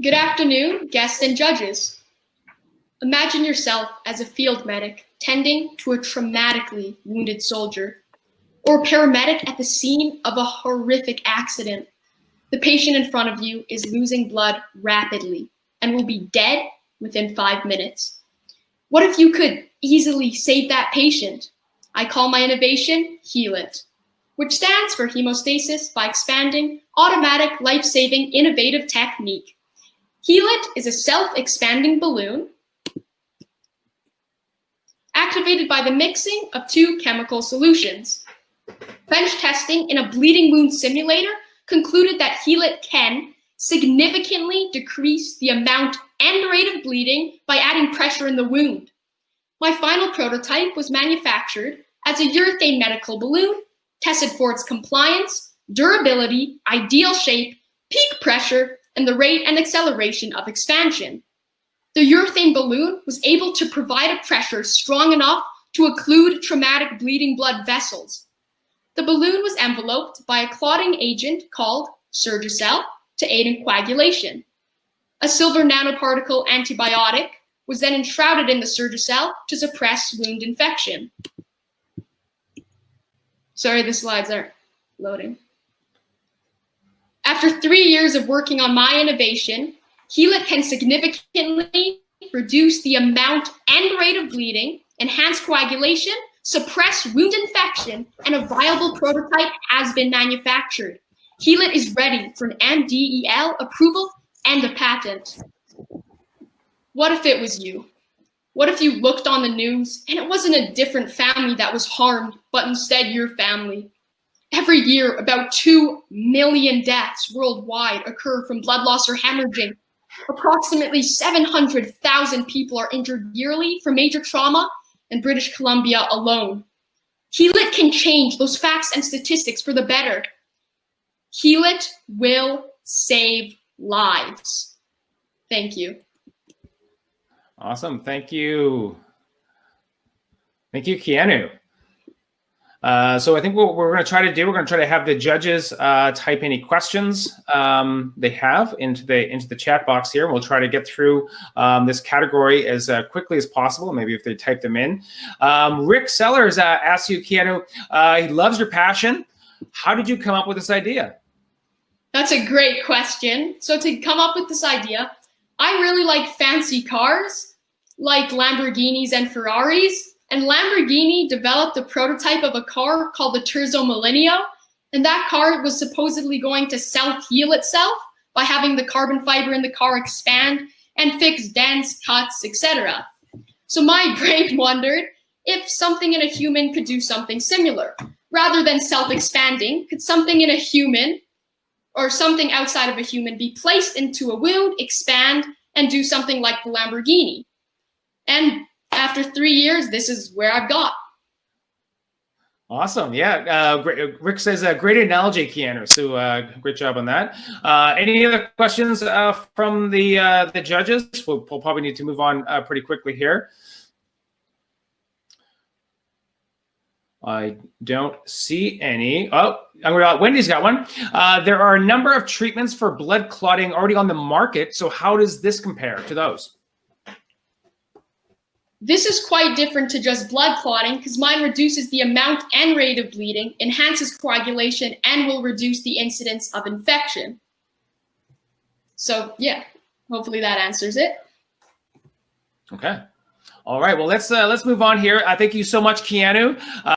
Good afternoon, guests and judges. Imagine yourself as a field medic tending to a traumatically wounded soldier, or a paramedic at the scene of a horrific accident. The patient in front of you is losing blood rapidly and will be dead within 5 minutes. What if you could easily save that patient? I call my innovation Heal It, which stands for Hemostasis by Expanding Automatic Life-Saving Innovative Technique. Heal It is a self-expanding balloon activated by the mixing of two chemical solutions. Bench testing in a bleeding wound simulator concluded that Heal It can significantly decrease the amount and rate of bleeding by adding pressure in the wound. My final prototype was manufactured as a urethane medical balloon, tested for its compliance, durability, ideal shape, peak pressure, and the rate and acceleration of expansion. The urethane balloon was able to provide a pressure strong enough to occlude traumatic bleeding blood vessels. The balloon was enveloped by a clotting agent called Surgicel to aid in coagulation. A silver nanoparticle antibiotic was then enshrouded in the Surgicel to suppress wound infection. Sorry, the slides aren't loading. After 3 years of working on my innovation, Heal It can significantly reduce the amount and rate of bleeding, enhance coagulation, suppress wound infection, and a viable prototype has been manufactured. Heal It is ready for an MDEL approval and a patent. What if it was you? What if you looked on the news and it wasn't a different family that was harmed, but instead your family? Every year, about 2 million deaths worldwide occur from blood loss or hemorrhaging. Approximately 700,000 people are injured yearly from major trauma in British Columbia alone. Heal It can change those facts and statistics for the better. Heal It will save lives. Thank you. Awesome. Thank you. Thank you, Keanu. So I think what we're going to try to do, we're going to try to have the judges type any questions they have into the chat box here. We'll try to get through this category as quickly as possible, maybe if they type them in. Rick Sellers asks you, Keanu, he loves your passion. How did you come up with this idea? That's a great question. So to come up with this idea, I really like fancy cars, like Lamborghinis and Ferraris. And Lamborghini developed a prototype of a car called the Terzo Millennio, and that car was supposedly going to self-heal itself by having the carbon fiber in the car expand and fix dents, cuts, etc. So my brain wondered if something in a human could do something similar. Rather than self-expanding, could something in a human or something outside of a human be placed into a wound, expand, and do something like the Lamborghini? And after 3 years, this is where I've got. Awesome. Yeah. Rick says, great analogy, Keanu. So great job on that. Any other questions from the judges? We'll probably need to move on pretty quickly here. I don't see any. Oh, Wendy's got one. There are a number of treatments for blood clotting already on the market. So how does this compare to those? This is quite different to just blood clotting because mine reduces the amount and rate of bleeding, enhances coagulation, and will reduce the incidence of infection. So yeah, hopefully that answers it. Okay. All right. Well, let's move on here. Thank you so much, Keanu.